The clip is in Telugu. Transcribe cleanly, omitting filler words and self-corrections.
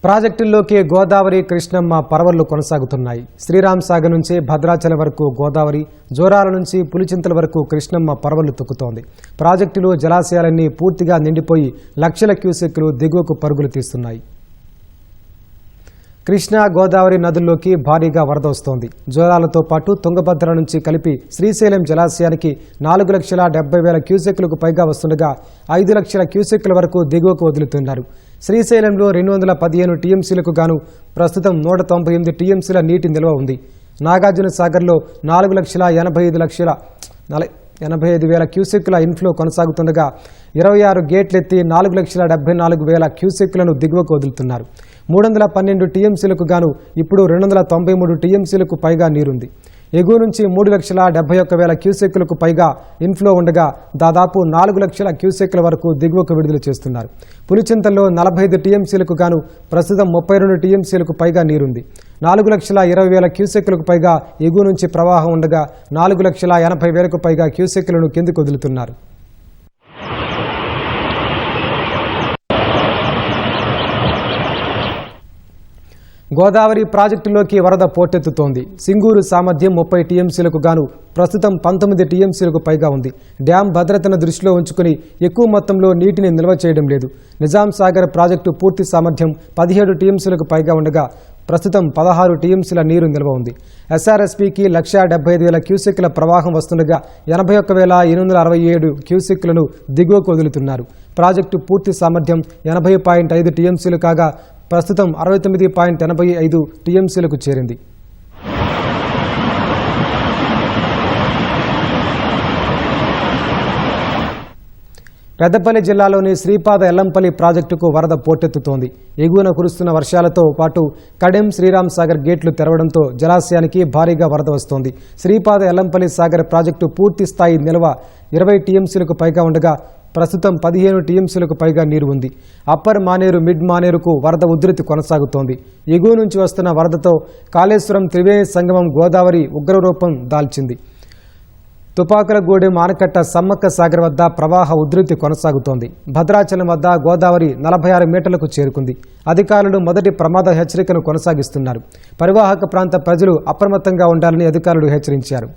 ప్రాజెక్టుల్లోకి గోదావరి కృష్ణమ్మ పరవళ్లు కొనసాగుతున్నాయి. శ్రీరామ్ సాగర్ నుంచి భద్రాచలం వరకు గోదావరి, జోరాల నుంచి పులిచింతల వరకు కృష్ణమ్మ పరవళ్లు తొక్కుతోంది. ప్రాజెక్టులు, జలాశయాలన్నీ పూర్తిగా నిండిపోయి లక్షల క్యూసెక్కులు దిగువకు పరుగులు తీస్తున్నాయి. కృష్ణా, గోదావరి నదుల్లోకి భారీగా వరద వస్తోంది. జోరాలతో పాటు తుంగభద్ర నుంచి కలిపి శ్రీశైలం జలాశయానికి 4,70,000 క్యూసెక్కులకు పైగా వస్తుండగా 5 లక్షల క్యూసెక్కుల వరకు దిగువకు వదులుతున్నారు. శ్రీశైలంలో 215 టీఎంసీలకు గాను ప్రస్తుతం 198 టీఎంసీల నీటి నిల్వ ఉంది. నాగార్జున సాగర్లో 4,85,000 క్యూసెక్కుల ఇన్ఫ్లో కొనసాగుతుండగా 26 గేట్లెత్తి 4,74,000 క్యూసెక్కులను దిగువకు వదులుతున్నారు. 312 టీఎంసీలకు గాను ఇప్పుడు 293 టీఎంసీలకు పైగా నీరుంది. ఎగువ నుంచి 3,71,000 క్యూసెక్కులకు పైగా ఇన్ఫ్లో ఉండగా దాదాపు 4 లక్షల క్యూసెక్కుల వరకు దిగువకు విడుదల చేస్తున్నారు. పులిచింతల్లో 45 టీఎంసీలకు గాను ప్రస్తుతం 32 టీఎంసీలకు పైగా నీరుంది. 4,20,000 క్యూసెక్కులకు పైగా ఎగువ నుంచి ప్రవాహం ఉండగా 4,80,000కు పైగా క్యూసెక్కులను కిందికి వదులుతున్నారు. గోదావరి ప్రాజెక్టులోకి వరద పోటెత్తుతోంది. సింగూరు సామర్థ్యం 30 టీఎంసీలకు గాను ప్రస్తుతం 19 టీఎంసీలకు పైగా ఉంది. డ్యాం భద్రతను దృష్టిలో ఉంచుకుని ఎక్కువ మొత్తంలో నీటిని నిల్వ చేయడం లేదు. నిజాం సాగర్ ప్రాజెక్టు పూర్తి సామర్థ్యం 17 టీఎంసీలకు పైగా ఉండగా ప్రస్తుతం 16 టీఎంసీల నీరు నిల్వ ఉంది. ఎస్ఆర్ఎస్పీకి 1,75,000 క్యూసెక్కుల ప్రవాహం వస్తుండగా 81,867 క్యూసెక్కులను దిగువకు వదులుతున్నారు. ప్రాజెక్టు పూర్తి సామర్థ్యం 80.5 టీఎంసీలు కాగా ప్రస్తుతం 69.85 టీఎంసీలకు చేరింది. పెద్దపల్లి జిల్లాలోని శ్రీపాద ఎల్లంపల్లి ప్రాజెక్టుకు వరద పోటెత్తుతోంది. ఎగువన కురుస్తున్న వర్షాలతో పాటు కడెం, శ్రీరామ్ సాగర్ గేట్లు తెరవడంతో జలాశయానికి భారీగా వరద వస్తోంది. శ్రీపాద ఎల్లంపల్లి సాగర్ ప్రాజెక్టు పూర్తి స్థాయి నిల్వ 20 టీఎంసీలకు పైగా ఉండగా ప్రస్తుతం 15 టీఎంసీలకు పైగా నీరు ఉంది. అప్పర్ మానేరు, మిడ్ మానేరుకు వరద ఉధృతి కొనసాగుతోంది. ఎగువ నుంచి వస్తున్న వరదతో కాళేశ్వరం త్రివేణి సంగమం గోదావరి ఉగ్రరూపం దాల్చింది. తుపాకులగూడెం ఆనకట్ట సమ్మక్క సాగర్ వద్ద ప్రవాహ ఉధృతి కొనసాగుతోంది. భద్రాచలం వద్ద గోదావరి 46 మీటర్లకు చేరుకుంది. అధికారులు మొదటి ప్రమాద హెచ్చరికను కొనసాగిస్తున్నారు. పరివాహక ప్రాంత ప్రజలు అప్రమత్తంగా ఉండాలని అధికారులు హెచ్చరించారు.